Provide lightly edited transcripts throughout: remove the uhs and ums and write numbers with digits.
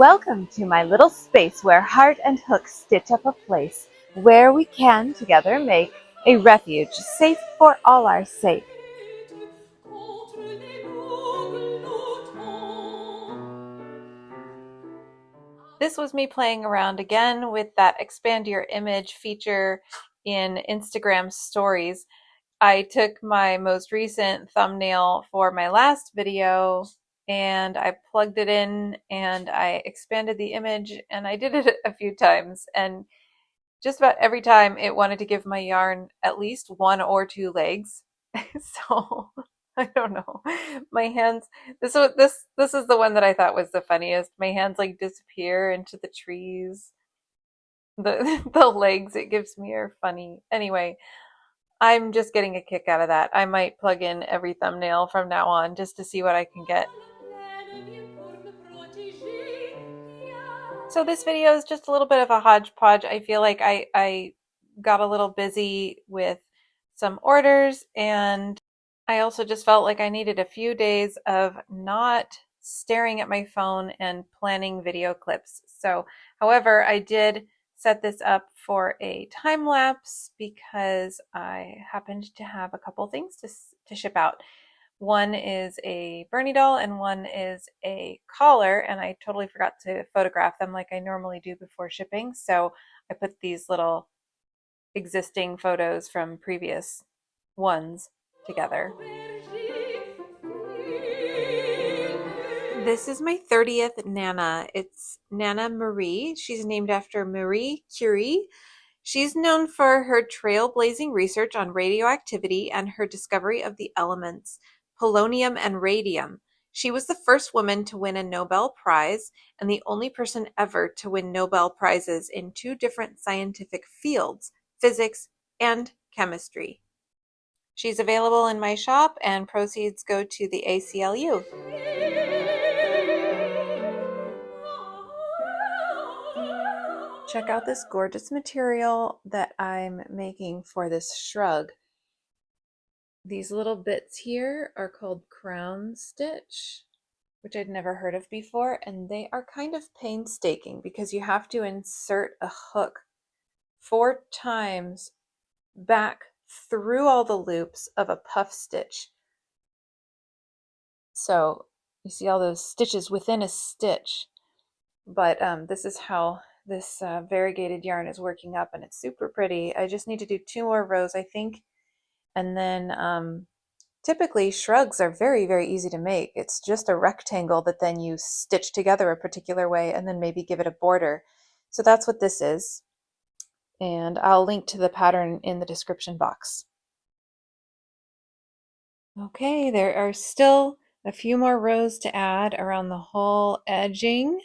Welcome to my little space where heart and hook stitch up a place where we can together make a refuge safe for all our sake. This was me playing around again with that expand your image feature in Instagram stories. I took my most recent thumbnail for my last video and I plugged it in and I expanded the image, and I did it a few times, and just about every time it wanted to give my yarn at least one or two legs. So I don't know. My hands, this is the one that I thought was the funniest. My hands like disappear into the trees. The legs it gives me are funny. Anyway, I'm just getting a kick out of that. I might plug in every thumbnail from now on just to see what I can get. So this video is just a little bit of a hodgepodge. I feel like I got a little busy with some orders, and I also just felt like I needed a few days of not staring at my phone and planning video clips. So, however, I did set this up for a time lapse because I happened to have a couple things to ship out. One is a Bernie doll and one is a collar, and I totally forgot to photograph them like I normally do before shipping. So I put these little existing photos from previous ones together. This is my 30th Nana. It's Nana Marie. She's named after Marie Curie. She's known for her trailblazing research on radioactivity and her discovery of the elements polonium and radium. She was the first woman to win a Nobel Prize and the only person ever to win Nobel Prizes in two different scientific fields, physics and chemistry. She's available in my shop, and proceeds go to the ACLU. Check out this gorgeous material that I'm making for this shrug. These little bits here are called crown stitch, which I'd never heard of before, and they are kind of painstaking because you have to insert a hook 4 times back through all the loops of a puff stitch. So you see all those stitches within a stitch, but this is how this variegated yarn is working up, and it's super pretty. I just need to do 2 more rows, I think, and then typically shrugs are very, very easy to make. It's just a rectangle that then you stitch together a particular way and then maybe give it a border. So that's what this is, and I'll link to the pattern in the description box. Okay, there are still a few more rows to add around the whole edging,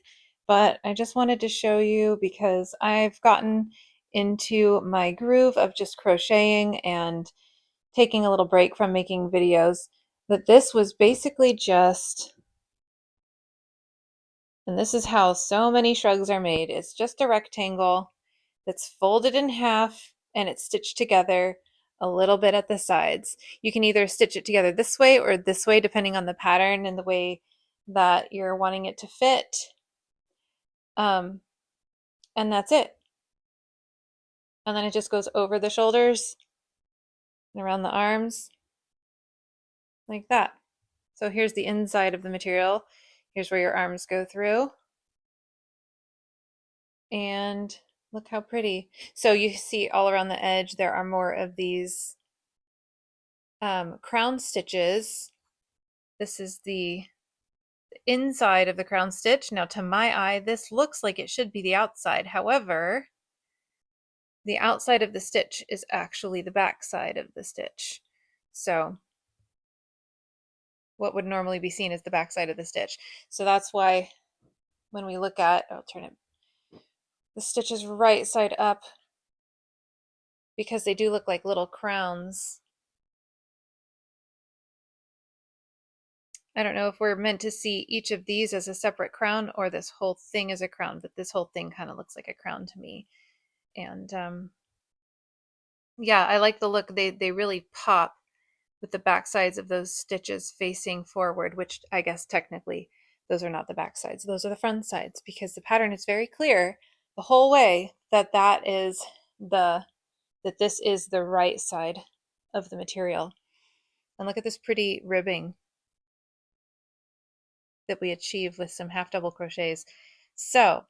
but I just wanted to show you because I've gotten into my groove of just crocheting and taking a little break from making videos, that this was basically just, and this is how so many shrugs are made, it's just a rectangle that's folded in half and it's stitched together a little bit at the sides. You can either stitch it together this way or this way depending on the pattern and the way that you're wanting it to fit. And that's it. And then it just goes over the shoulders and around the arms like that. So here's the inside of the material. Here's where your arms go through. And look how pretty. So you see all around the edge there are more of these crown stitches. This is the inside of the crown stitch. Now to my eye this looks like it should be the outside. However, the outside of the stitch is actually the back side of the stitch. So what would normally be seen as the back side of the stitch. So that's why when we look at, I'll turn it, the stitch is right side up because they do look like little crowns. I don't know if we're meant to see each of these as a separate crown or this whole thing as a crown, but this whole thing kind of looks like a crown to me. And yeah, I like the look. They really pop with the back sides of those stitches facing forward, which I guess technically those are not the back sides, those are the front sides, because the pattern is very clear the whole way that this is the right side of the material. And look at this pretty ribbing that we achieve with some half double crochets. So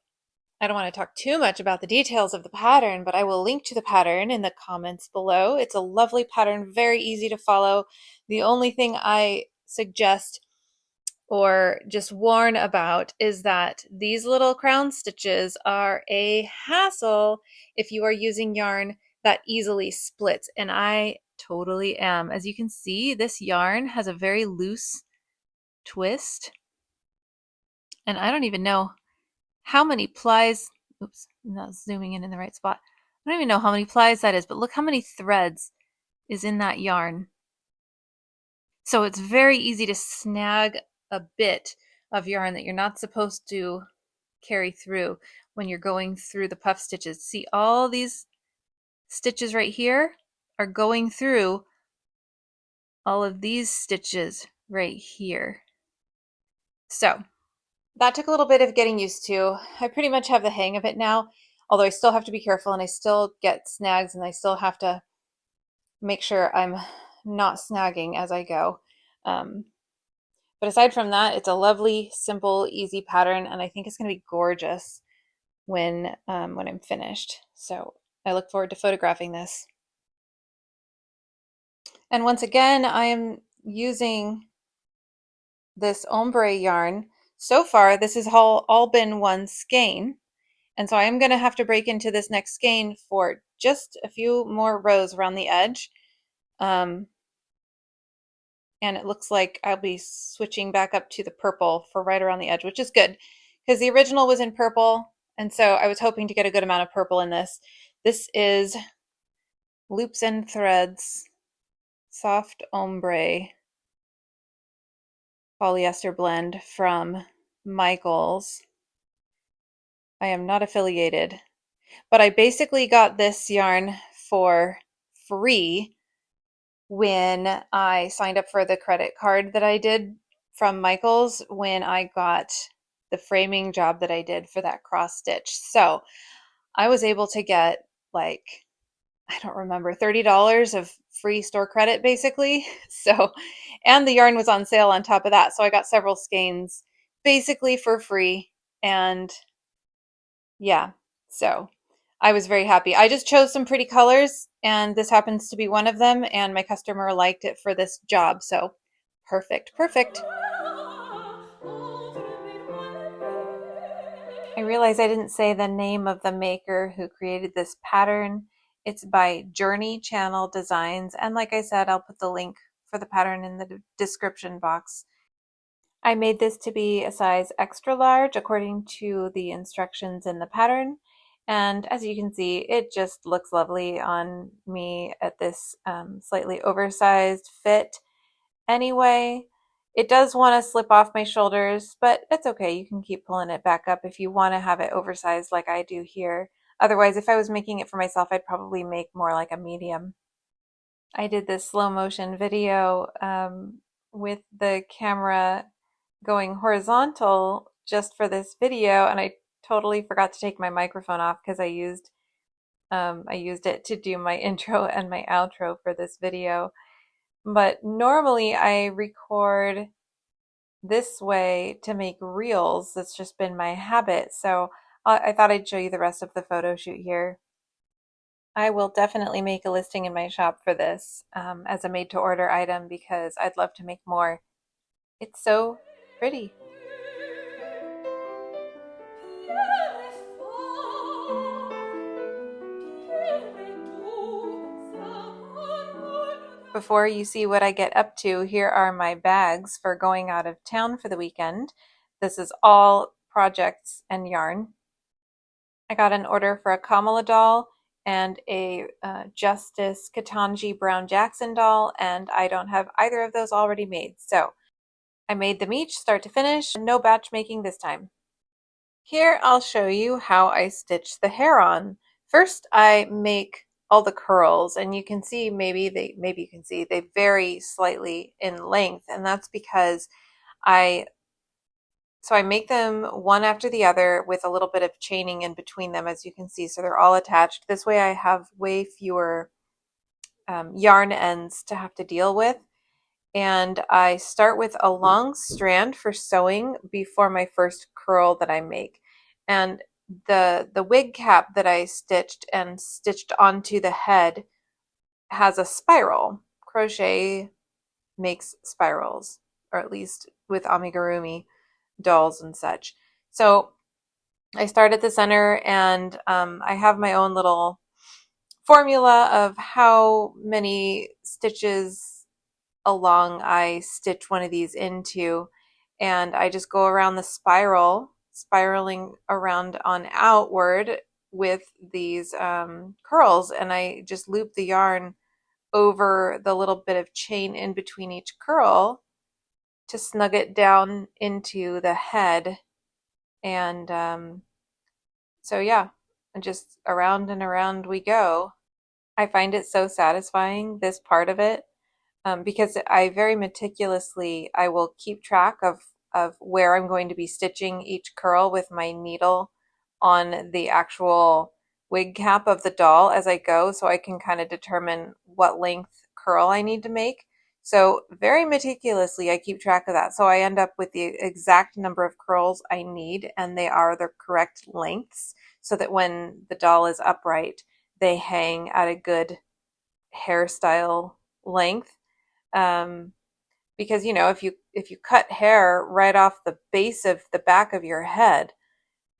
I don't want to talk too much about the details of the pattern, but I will link to the pattern in the comments below. It's a lovely pattern, very easy to follow. The only thing I suggest or just warn about is that these little crown stitches are a hassle if you are using yarn that easily splits, and I totally am. As you can see, this yarn has a very loose twist, and I don't even know how many plies, oops, I'm not zooming in the right spot. I don't even know how many plies that is, but look how many threads is in that yarn. So it's very easy to snag a bit of yarn that you're not supposed to carry through when you're going through the puff stitches. See, all these stitches right here are going through all of these stitches right here. So that took a little bit of getting used to. I pretty much have the hang of it now, although I still have to be careful and I still get snags and I still have to make sure I'm not snagging as I go. But aside from that, it's a lovely, simple, easy pattern, and I think it's going to be gorgeous when I'm finished. So I look forward to photographing this. And once again, I am using this ombre yarn. So far, this has all been one skein. And so I am going to have to break into this next skein for just a few more rows around the edge. And it looks like I'll be switching back up to the purple for right around the edge, which is good because the original was in purple. And so I was hoping to get a good amount of purple in this. This is Loops and Threads Soft Ombre polyester blend from Michaels. I am not affiliated, but I basically got this yarn for free when I signed up for the credit card that I did from Michaels when I got the framing job that I did for that cross stitch. So I was able to get, like, I don't remember, $30 of free store credit basically. So, and the yarn was on sale on top of that. So I got several skeins basically for free. And yeah, so I was very happy. I just chose some pretty colors and this happens to be one of them, and my customer liked it for this job. So perfect, perfect. I realize I didn't say the name of the maker who created this pattern. It's by Journey Channel Designs. And like I said, I'll put the link for the pattern in the description box. I made this to be a size extra large according to the instructions in the pattern. And as you can see, it just looks lovely on me at this slightly oversized fit. Anyway, it does want to slip off my shoulders, but it's okay. You can keep pulling it back up if you want to have it oversized like I do here. Otherwise, if I was making it for myself, I'd probably make more like a medium. I did this slow motion video with the camera going horizontal just for this video, and I totally forgot to take my microphone off because I used it to do my intro and my outro for this video. But normally I record this way to make reels. That's just been my habit. So I thought I'd show you the rest of the photo shoot here. I will definitely make a listing in my shop for this as a made to order item because I'd love to make more. It's so pretty. Before you see what I get up to, here are my bags for going out of town for the weekend. This is all projects and yarn. I got an order for a Kamala doll and a Justice Katanji Brown Jackson doll, and I don't have either of those already made. So I made them each start to finish, no batch making this time. Here I'll show you how I stitch the hair on. First I make all the curls, and you can see maybe you can see they vary slightly in length, and that's because I So I make them one after the other with a little bit of chaining in between them, as you can see, so they're all attached. This way I have way fewer yarn ends to have to deal with. And I start with a long strand for sewing before my first curl that I make. And the wig cap that I stitched onto the head has a spiral. Crochet makes spirals, or at least with amigurumi dolls and such. So I start at the center, and I have my own little formula of how many stitches along I stitch one of these into, and I just go around the spiraling around on outward with these curls, and I just loop the yarn over the little bit of chain in between each curl to snug it down into the head. And so yeah, and just around and around we go. I find it so satisfying, this part of it, because I very meticulously, I will keep track of where I'm going to be stitching each curl with my needle on the actual wig cap of the doll as I go, so I can kind of determine what length curl I need to make. So very meticulously I keep track of that. So I end up with the exact number of curls I need, and they are the correct lengths, so that when the doll is upright, they hang at a good hairstyle length. Because if you cut hair right off the base of the back of your head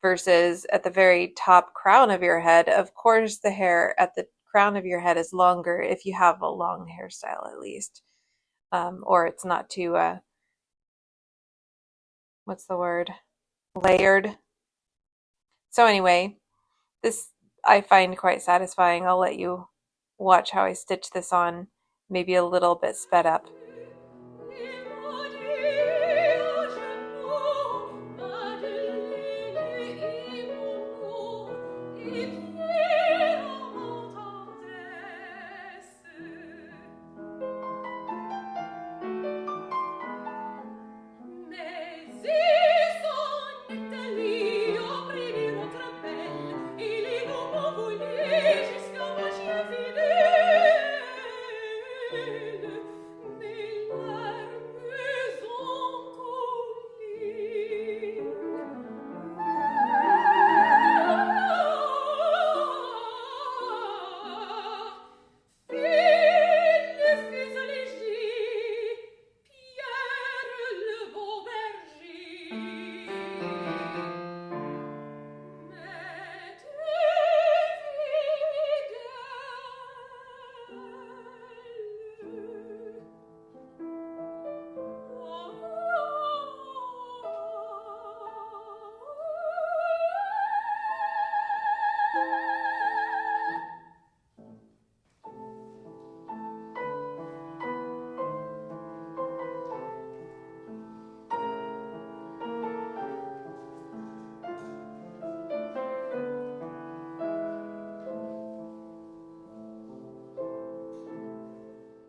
versus at the very top crown of your head, of course the hair at the crown of your head is longer if you have a long hairstyle, at least, or it's not too what's the word, layered. So anyway, this I find quite satisfying. I'll let you watch how I stitch this on, maybe a little bit sped up.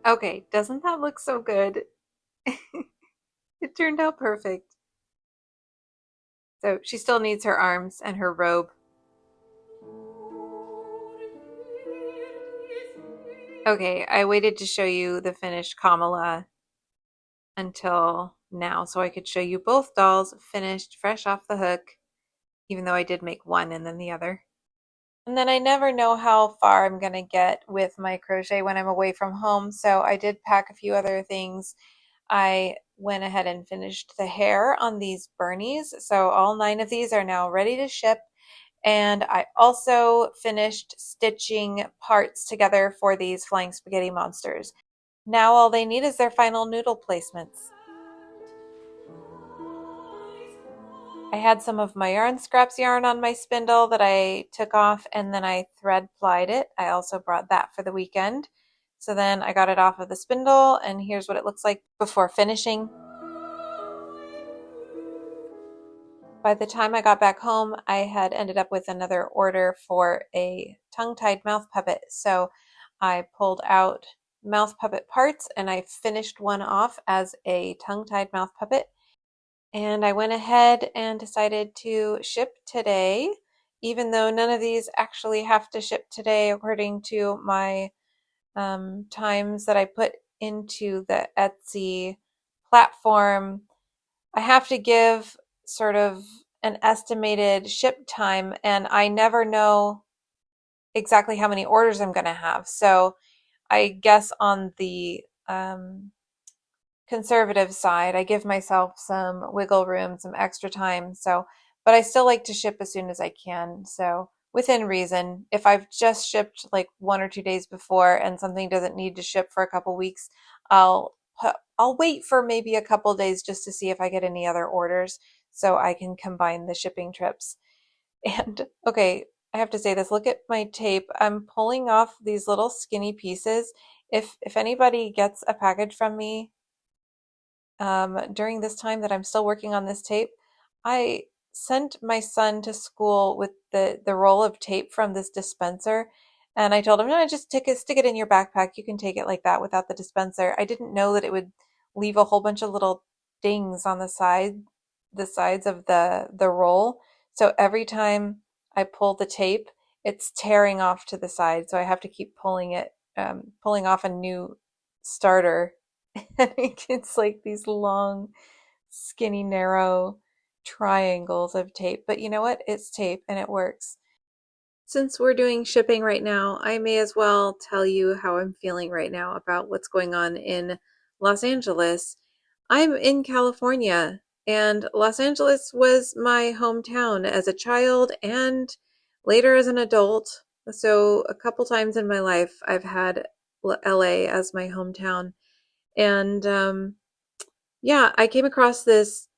Okay, doesn't that look so good? It turned out perfect. So she still needs her arms and her robe. Okay, I waited to show you the finished Kamala until now so I could show you both dolls finished, fresh off the hook, even though I did make one and then the other. And then I never know how far I'm going to get with my crochet when I'm away from home, so I did pack a few other things. I went ahead and finished the hair on these Bernies, so all 9 of these are now ready to ship. And I also finished stitching parts together for these flying spaghetti monsters. Now all they need is their final noodle placements. I had some of my yarn scraps yarn on my spindle that I took off, and then I thread plied it. I also brought that for the weekend. So then I got it off of the spindle, and here's what it looks like before finishing. By the time I got back home, I had ended up with another order for a tongue-tied mouth puppet. So I pulled out mouth puppet parts and I finished one off as a tongue-tied mouth puppet. And I went ahead and decided to ship today, even though none of these actually have to ship today according to my times that I put into the Etsy platform. I have to give sort of an estimated ship time, and I never know exactly how many orders I'm going to have. So I guess on the conservative side, I give myself some wiggle room, some extra time. So, but I still like to ship as soon as I can. So within reason, if I've just shipped like 1 or 2 days before and something doesn't need to ship for a couple weeks, I'll wait for maybe a couple days just to see if I get any other orders so I can combine the shipping trips. And okay, I have to say this. Look at my tape. I'm pulling off these little skinny pieces. If anybody gets a package from me during this time that I'm still working on this tape, I sent my son to school with the roll of tape from this dispenser, and I told him, no, just stick it in your backpack. You can take it like that without the dispenser. I didn't know that it would leave a whole bunch of little dings on the sides of the roll. So every time I pull the tape, it's tearing off to the side. So I have to keep pulling off a new starter. And it's like these long, skinny, narrow triangles of tape. But you know what? It's tape and it works. Since we're doing shipping right now, I may as well tell you how I'm feeling right now about what's going on in Los Angeles. I'm in California, and Los Angeles was my hometown as a child and later as an adult. So a couple times in my life, I've had LA as my hometown. And yeah, I came across this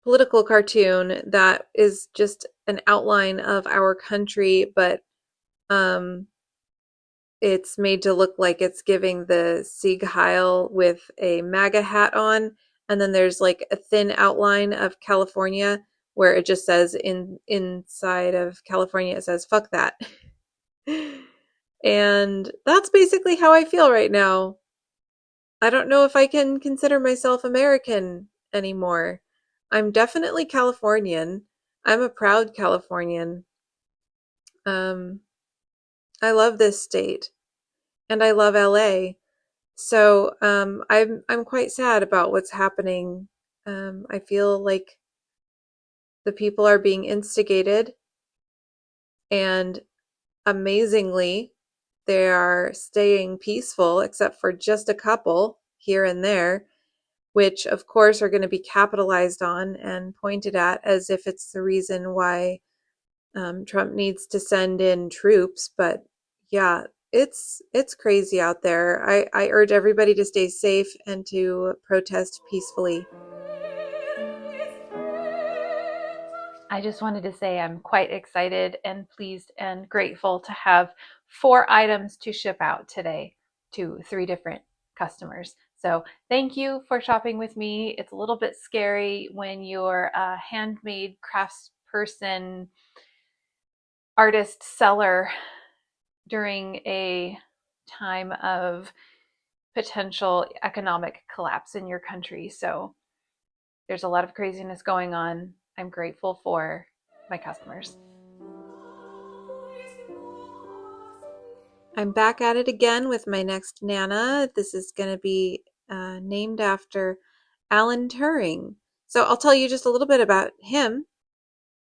political cartoon that is just an outline of our country, but um, it's made to look like it's giving the Sieg Heil with a MAGA hat on, and then there's like a thin outline of California where it just says inside of California it says "fuck that," and that's basically how I feel right now. I don't know if I can consider myself American anymore. I'm definitely Californian. I'm a proud Californian. Um, I love this state and I love LA. So I'm quite sad about what's happening. I feel like the people are being instigated, and amazingly, they are staying peaceful, except for just a couple here and there, which of course are going to be capitalized on and pointed at as if it's the reason why Trump needs to send in troops. But yeah, it's crazy out there. I urge everybody to stay safe and to protest peacefully. I just wanted to say I'm quite excited and pleased and grateful to have 4 items to ship out today to 3 different customers. So thank you for shopping with me. It's a little bit scary when you're a handmade craftsperson, artist, seller during a time of potential economic collapse in your country. So there's a lot of craziness going on. I'm grateful for my customers. I'm back at it again with my next Nana. This is going to be named after Alan Turing. So I'll tell you just a little bit about him.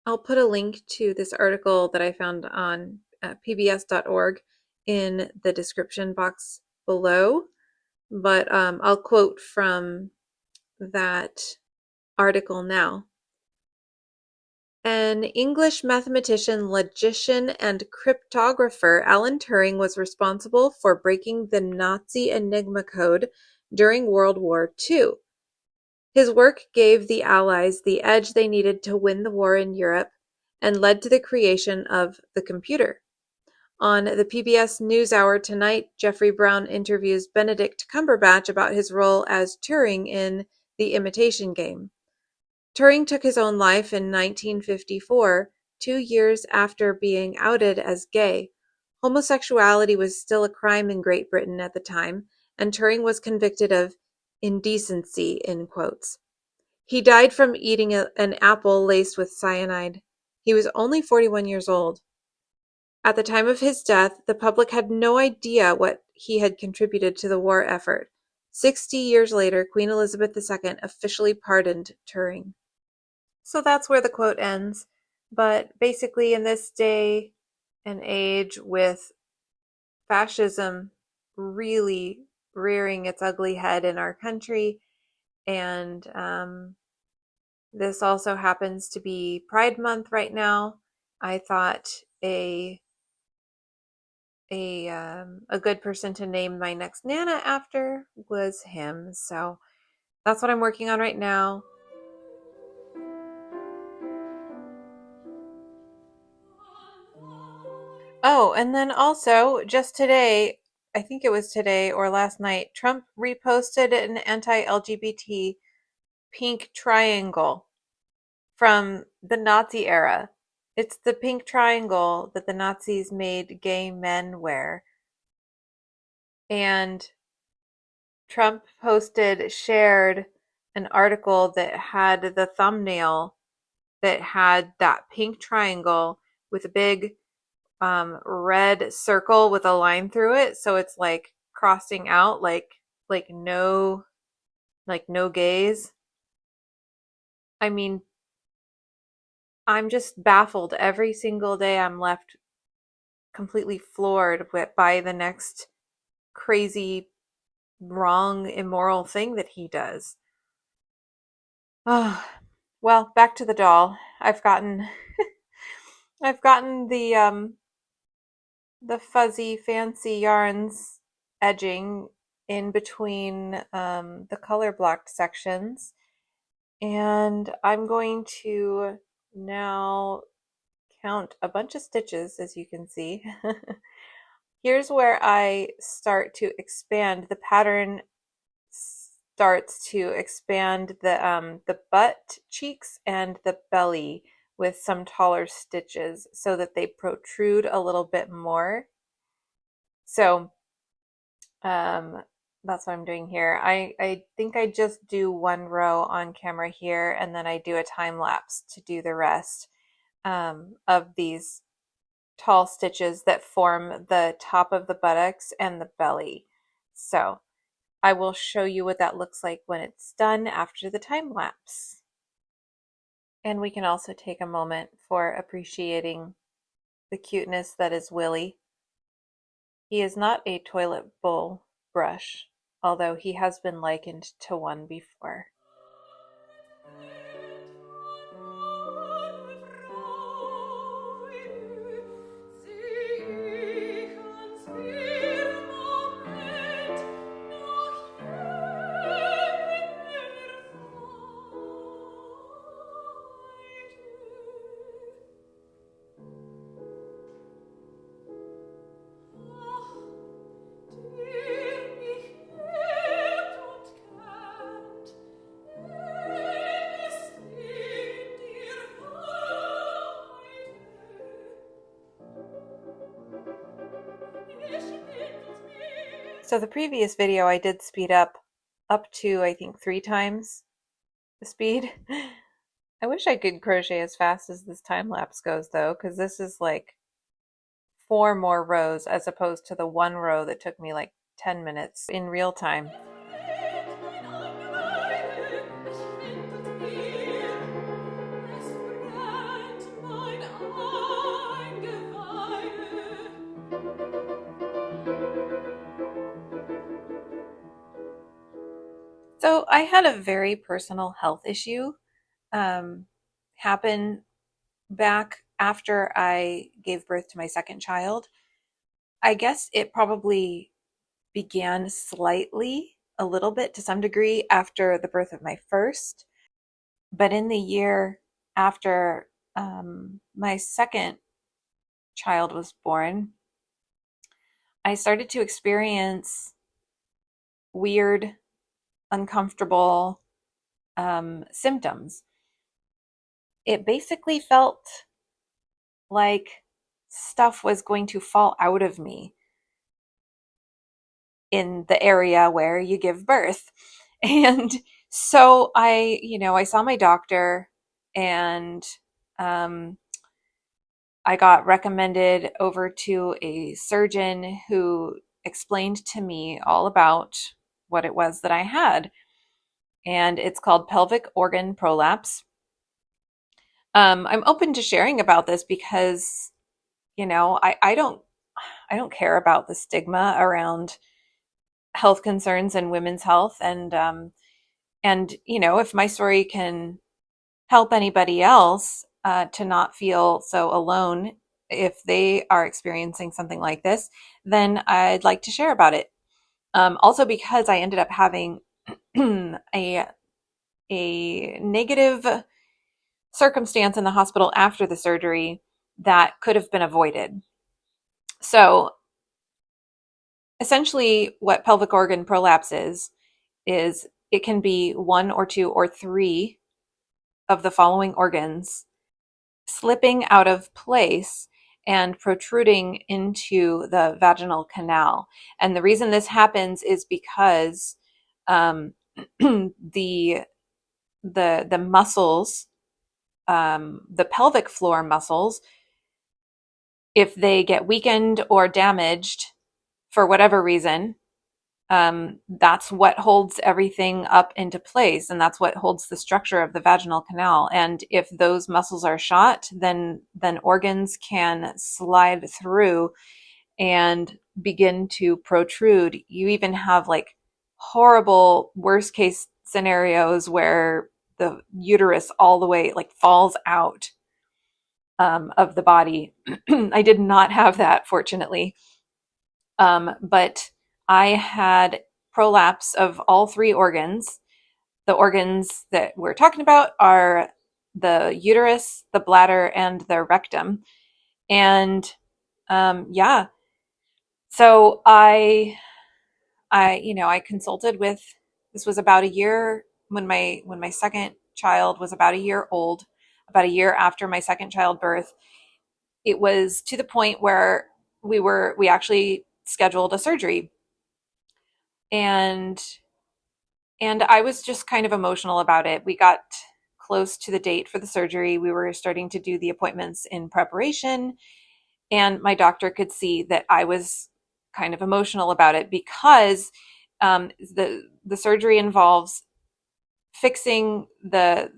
I'll put a link to this article that I found on pbs.org in the description box below, but I'll quote from that article now. An English mathematician, logician, and cryptographer, Alan Turing was responsible for breaking the Nazi Enigma code during World War II. His work gave the Allies the edge they needed to win the war in Europe and led to the creation of the computer. On the PBS NewsHour tonight, Jeffrey Brown interviews Benedict Cumberbatch about his role as Turing in The Imitation Game. Turing took his own life in 1954, 2 years after being outed as gay. Homosexuality was still a crime in Great Britain at the time, and Turing was convicted of "indecency" in quotes. He died from eating an apple laced with cyanide. He was only 41 years old. At the time of his death, the public had no idea what he had contributed to the war effort. 60 years later, Queen Elizabeth II officially pardoned Turing. So that's where the quote ends. But basically, in this day and age, with fascism really rearing its ugly head in our country, and this also happens to be Pride Month right now, I thought a good person to name my next Nana after was him. So that's what I'm working on right now. Oh, and then also just today, I think it was today or last night, Trump reposted an anti-LGBT pink triangle from the Nazi era. It's the pink triangle that the Nazis made gay men wear. And Trump shared an article that had the thumbnail that had that pink triangle with a big red circle with a line through it. So it's like crossing out, like no gays. I mean, I'm just baffled every single day. I'm left completely floored by the next crazy, wrong, immoral thing that he does. Oh, well, back to the doll. I've gotten I've gotten the fuzzy fancy yarns edging in between the color blocked sections, and I'm going to now count a bunch of stitches, as you can see. Here's where I start to expand. The pattern starts to expand the butt cheeks and the belly with some taller stitches so that they protrude a little bit more. So that's what I'm doing here. I think I just do one row on camera here, and then I do a time lapse to do the rest of these tall stitches that form the top of the buttocks and the belly. So I will show you what that looks like when it's done after the time lapse. And we can also take a moment for appreciating the cuteness that is Willie. He is not a toilet bowl brush, although he has been likened to one before. So the previous video I did speed up to I think 3 times the speed. I wish I could crochet as fast as this time lapse goes though, because this is like 4 more rows as opposed to the 1 row that took me like 10 minutes in real time. So I had a very personal health issue happen back after I gave birth to my second child. I guess it probably began slightly, a little bit to some degree, after the birth of my first. But in the year after my second child was born, I started to experience weird, uncomfortable symptoms. It basically felt like stuff was going to fall out of me in the area where you give birth. And So I saw my doctor, and um, I got recommended over to a surgeon who explained to me all about what it was that I had. And it's called pelvic organ prolapse. I'm open to sharing about this because, I don't care about the stigma around health concerns and women's health. And if my story can help anybody else to not feel so alone if they are experiencing something like this, then I'd like to share about it. Also, because I ended up having a negative circumstance in the hospital after the surgery that could have been avoided. So, essentially, what pelvic organ prolapse is it can be one or two or three of the following organs slipping out of place and protruding into the vaginal canal. And the reason this happens is because um, the the muscles, the pelvic floor muscles, if they get weakened or damaged for whatever reason, that's what holds everything up into place, and that's what holds the structure of the vaginal canal. And if those muscles are shot, then organs can slide through and begin to protrude. You even have like horrible worst case scenarios where the uterus all the way like falls out of the body. I did not have that, fortunately. But I had prolapse of all three organs. The organs that we're talking about are the uterus, the bladder, and the rectum. And yeah, so I consulted with. This was about a year when my second child was about a year old, about a year after my second childbirth. It was to the point where we actually scheduled a surgery, and I was just kind of emotional about it. We got close to the date for the surgery. We were starting to do the appointments in preparation, and my doctor could see that I was kind of emotional about it because the surgery involves fixing the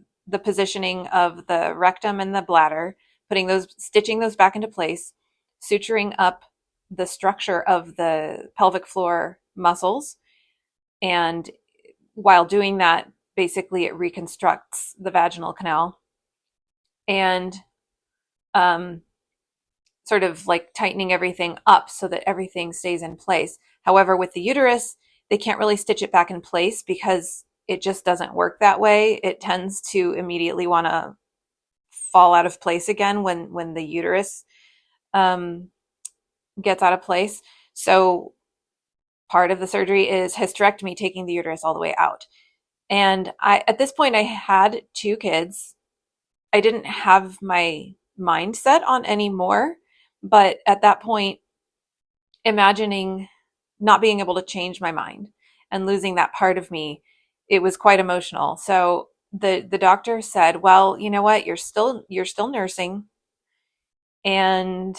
positioning of the rectum and the bladder, stitching those back into place, suturing up the structure of the pelvic floor muscles, and while doing that, basically it reconstructs the vaginal canal and um, sort of like tightening everything up so that everything stays in place. However, with the uterus, they can't really stitch it back in place because it just doesn't work that way. It tends to immediately want to fall out of place again when the uterus um, gets out of place. So part of the surgery is hysterectomy, taking the uterus all the way out. And at this point, I had two kids. I didn't have my mind set on any more, but at that point, imagining not being able to change my mind and losing that part of me, it was quite emotional. So the doctor said, "Well, you know what? You're still nursing, and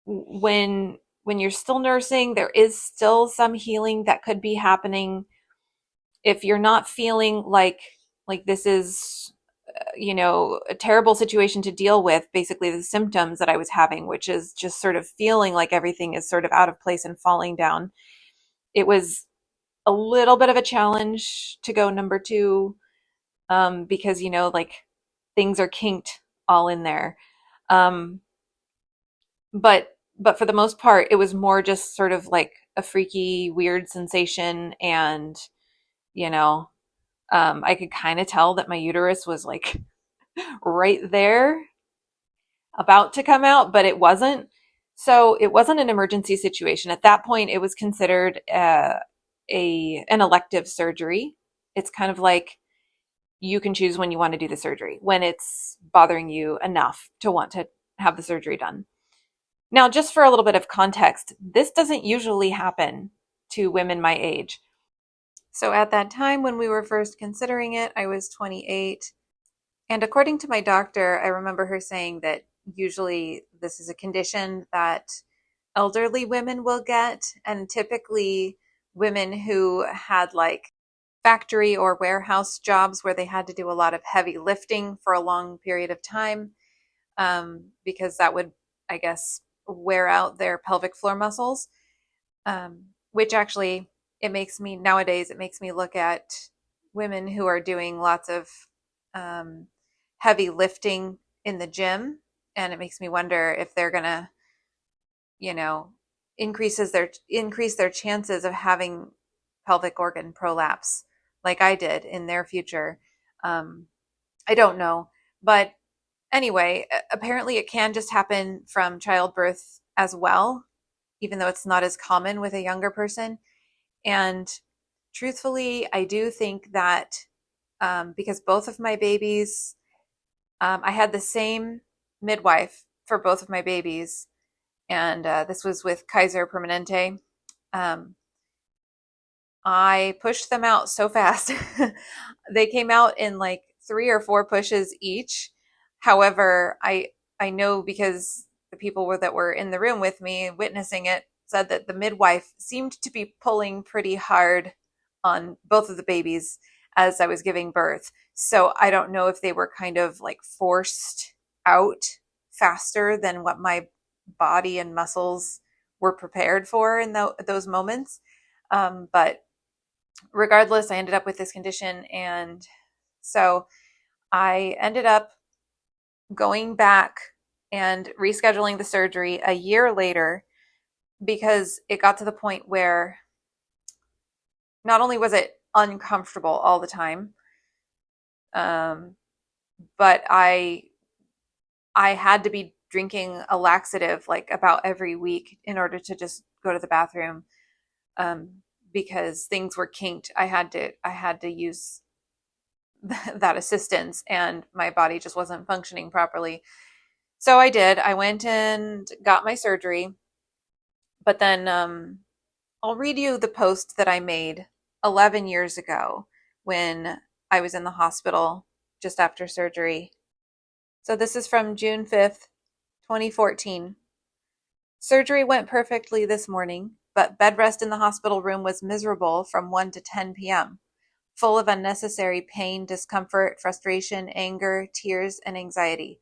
when you're still nursing, there is still some healing that could be happening. If you're not feeling like this is a terrible situation to deal with, basically the symptoms that I was having, which is just sort of feeling like everything is sort of out of place and falling down. It was a little bit of a challenge to go number two, because, like things are kinked all in there. Um, but for the most part, it was more just sort of like a freaky, weird sensation. And, you know, I could kind of tell that my uterus was like right there about to come out, but it wasn't. So it wasn't an emergency situation. At that point, it was considered an elective surgery. It's kind of like you can choose when you want to do the surgery, when it's bothering you enough to want to have the surgery done. Now, just for a little bit of context, this doesn't usually happen to women my age. So at that time when we were first considering it, I was 28. And according to my doctor, I remember her saying that usually this is a condition that elderly women will get, and typically women who had like factory or warehouse jobs where they had to do a lot of heavy lifting for a long period of time, because that would, I guess, wear out their pelvic floor muscles, which actually it makes me look at women who are doing lots of heavy lifting in the gym, and it makes me wonder if they're gonna, you know, increase their chances of having pelvic organ prolapse like I did in their future. I don't know, but anyway, apparently it can just happen from childbirth as well, even though it's not as common with a younger person. And truthfully, I do think that because both of my babies, I had the same midwife for both of my babies, and this was with Kaiser Permanente. Um, I pushed them out so fast. They came out in like 3 or 4 pushes each. However, I know because the people that were in the room with me witnessing it said that the midwife seemed to be pulling pretty hard on both of the babies as I was giving birth. So I don't know if they were kind of like forced out faster than what my body and muscles were prepared for in those moments. But regardless, I ended up with this condition. And so I ended up going back and rescheduling the surgery a year later because it got to the point where not only was it uncomfortable all the time, but I had to be drinking a laxative like about every week in order to just go to the bathroom, because things were kinked. I had to use that assistance, and my body just wasn't functioning properly. So I did. I went and got my surgery, but then I'll read you the post that I made 11 years ago when I was in the hospital just after surgery. So this is from June 5th, 2014. Surgery went perfectly this morning, but bed rest in the hospital room was miserable from 1 to 10 p.m., full of unnecessary pain, discomfort, frustration, anger, tears, and anxiety.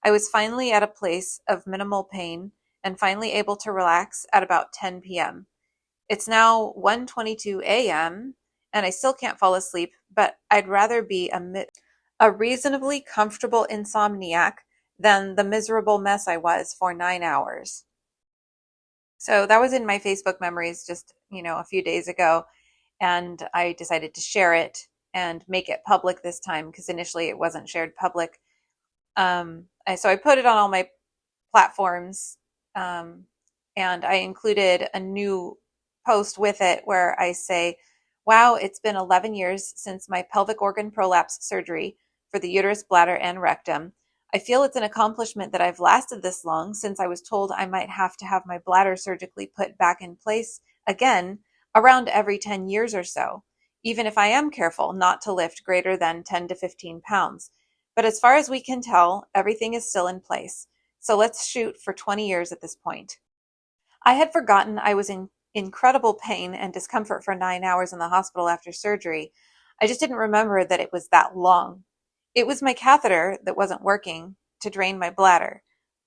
I was finally at a place of minimal pain and finally able to relax at about 10 p.m. It's now 1:22 a.m. and I still can't fall asleep, but I'd rather be a reasonably comfortable insomniac than the miserable mess I was for 9 hours. So that was in my Facebook memories just, a few days ago. And I decided to share it and make it public this time because initially it wasn't shared public. So I put it on all my platforms, and I included a new post with it where I say, wow, it's been 11 years since my pelvic organ prolapse surgery for the uterus, bladder, and rectum. I feel it's an accomplishment that I've lasted this long since I was told I might have to have my bladder surgically put back in place again around every 10 years or so, even if I am careful not to lift greater than 10 to 15 pounds. But as far as we can tell, everything is still in place. So let's shoot for 20 years at this point. I had forgotten I was in incredible pain and discomfort for 9 hours in the hospital after surgery. I just didn't remember that it was that long. It was my catheter that wasn't working to drain my bladder,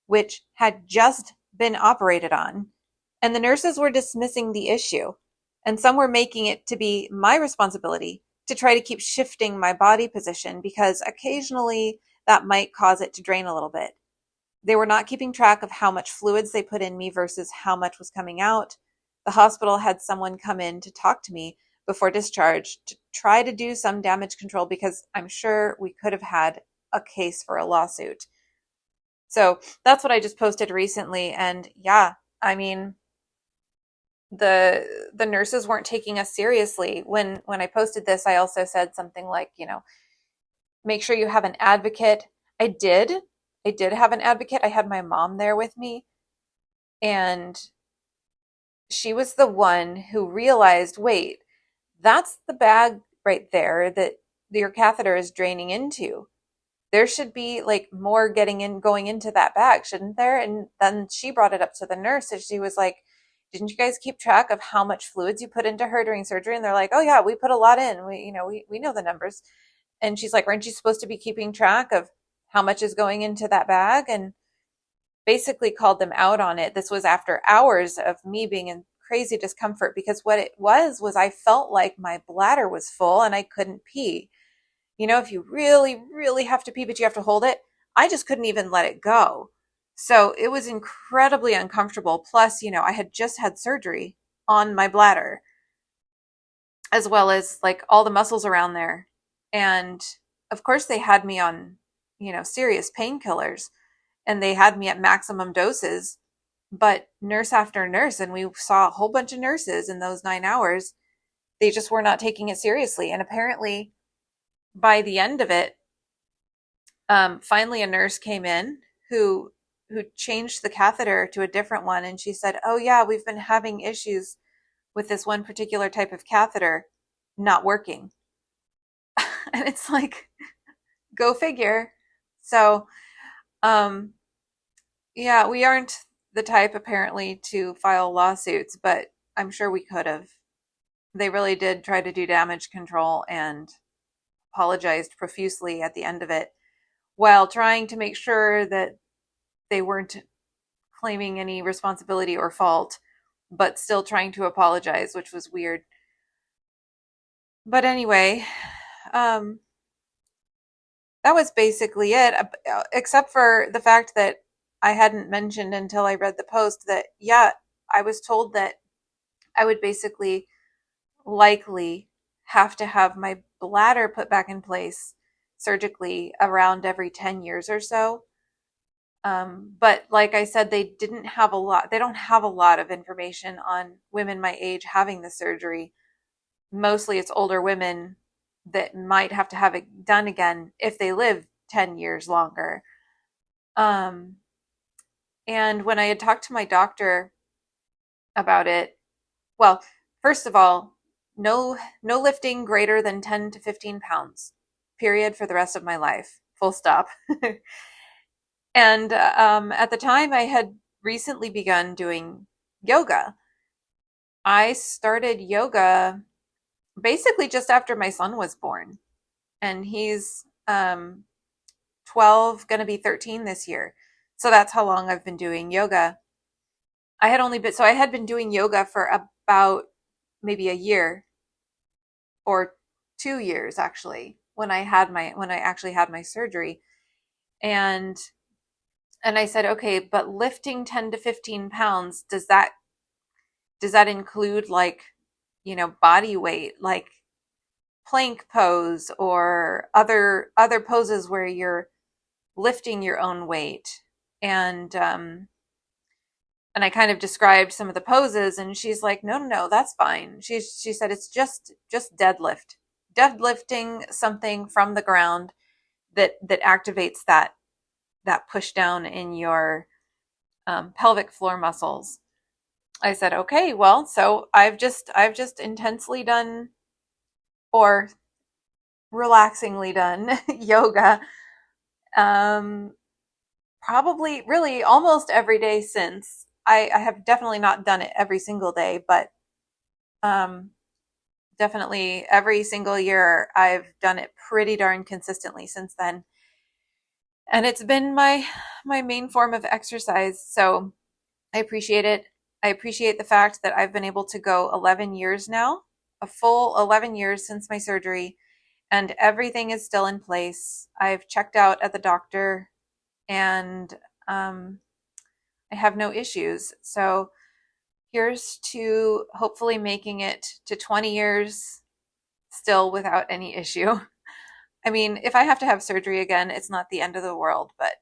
which had just been operated on, and the nurses were dismissing the issue, and some were making it to be my responsibility to try to keep shifting my body position because occasionally that might cause it to drain a little bit. They were not keeping track of how much fluids they put in me versus how much was coming out. The hospital had someone come in to talk to me before discharge to try to do some damage control because I'm sure we could have had a case for a lawsuit. So that's what I just posted recently. And yeah, I mean, the nurses weren't taking us seriously. When I posted this, I also said something like, make sure you have an advocate. I did. I did have an advocate. I had my mom there with me, and she was the one who realized, wait, That's the bag right there that your catheter is draining into. There should be like more going into that bag, shouldn't there? And then she brought it up to the nurse and she was like, didn't you guys keep track of how much fluids you put into her during surgery? And they're like, oh yeah, we put a lot in. We know the numbers. And she's like, aren't you supposed to be keeping track of how much is going into that bag? And basically called them out on it. This was after hours of me being in crazy discomfort because what it was I felt like my bladder was full and I couldn't pee. If you really, really have to pee, but you have to hold it, I just couldn't even let it go. So it was incredibly uncomfortable. Plus, I had just had surgery on my bladder, as well as like all the muscles around there. And of course, they had me on, serious painkillers and they had me at maximum doses. But nurse after nurse, and we saw a whole bunch of nurses in those 9 hours, they just were not taking it seriously. And apparently, by the end of it, finally a nurse came in who changed the catheter to a different one, and she said, "Oh yeah, we've been having issues with this one particular type of catheter not working." And it's like, go figure. So, um, yeah, we aren't the type apparently to file lawsuits, but I'm sure we could have. They really did try to do damage control and apologized profusely at the end of it, while trying to make sure that they weren't claiming any responsibility or fault, but still trying to apologize, which was weird. But anyway, um, that was basically it, except for the fact that I hadn't mentioned until I read the post that, yeah, I was told that I would basically likely have to have my bladder put back in place surgically around every 10 years or so. But like I said, they don't have a lot of information on women my age having the surgery. Mostly it's older women that might have to have it done again if they live 10 years longer. Um, and when I had talked to my doctor about it, well, first of all, no lifting greater than 10 to 15 pounds, period, for the rest of my life, full stop. And at the time, I had recently begun doing yoga. I started yoga basically just after my son was born, and he's 12, going to be 13 this year. So that's how long I've been doing yoga. I had been doing yoga for about maybe a year or 2 years actually when I actually had my surgery. And I said, okay, but lifting 10 to 15 pounds, does that include like, body weight, like plank pose or other poses where you're lifting your own weight? And I kind of described some of the poses, and she's like, no, that's fine. She said it's just deadlifting something from the ground that activates that push down in your pelvic floor muscles. I said, okay, well, so I've just intensely done, or relaxingly done, yoga, um, probably really almost every day since. I have definitely not done it every single day, but um, definitely every single year I've done it pretty darn consistently since then. And it's been my main form of exercise, so I appreciate it. I appreciate the fact that I've been able to go 11 years now, a full 11 years since my surgery, and everything is still in place. I've checked out at the doctor, and I have no issues. So here's to hopefully making it to 20 years still without any issue. I mean, if I have to have surgery again, it's not the end of the world, but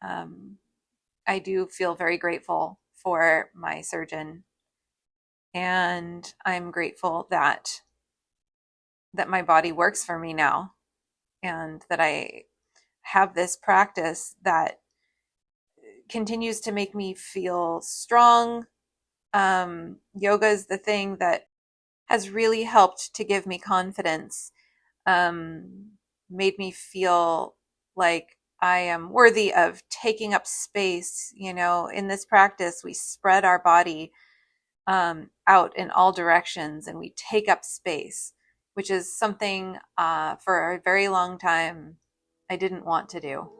um, I do feel very grateful for my surgeon, and I'm grateful that my body works for me now, and that I have this practice that continues to make me feel strong. Yoga is the thing that has really helped to give me confidence, made me feel like I am worthy of taking up space. In this practice, we spread our body out in all directions and we take up space, which is something for a very long time I didn't want to do.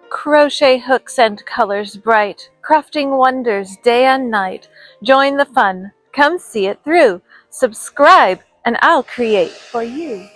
Crochet hooks and colors bright, crafting wonders day and night. Join the fun, come see it through. Subscribe and I'll create for you.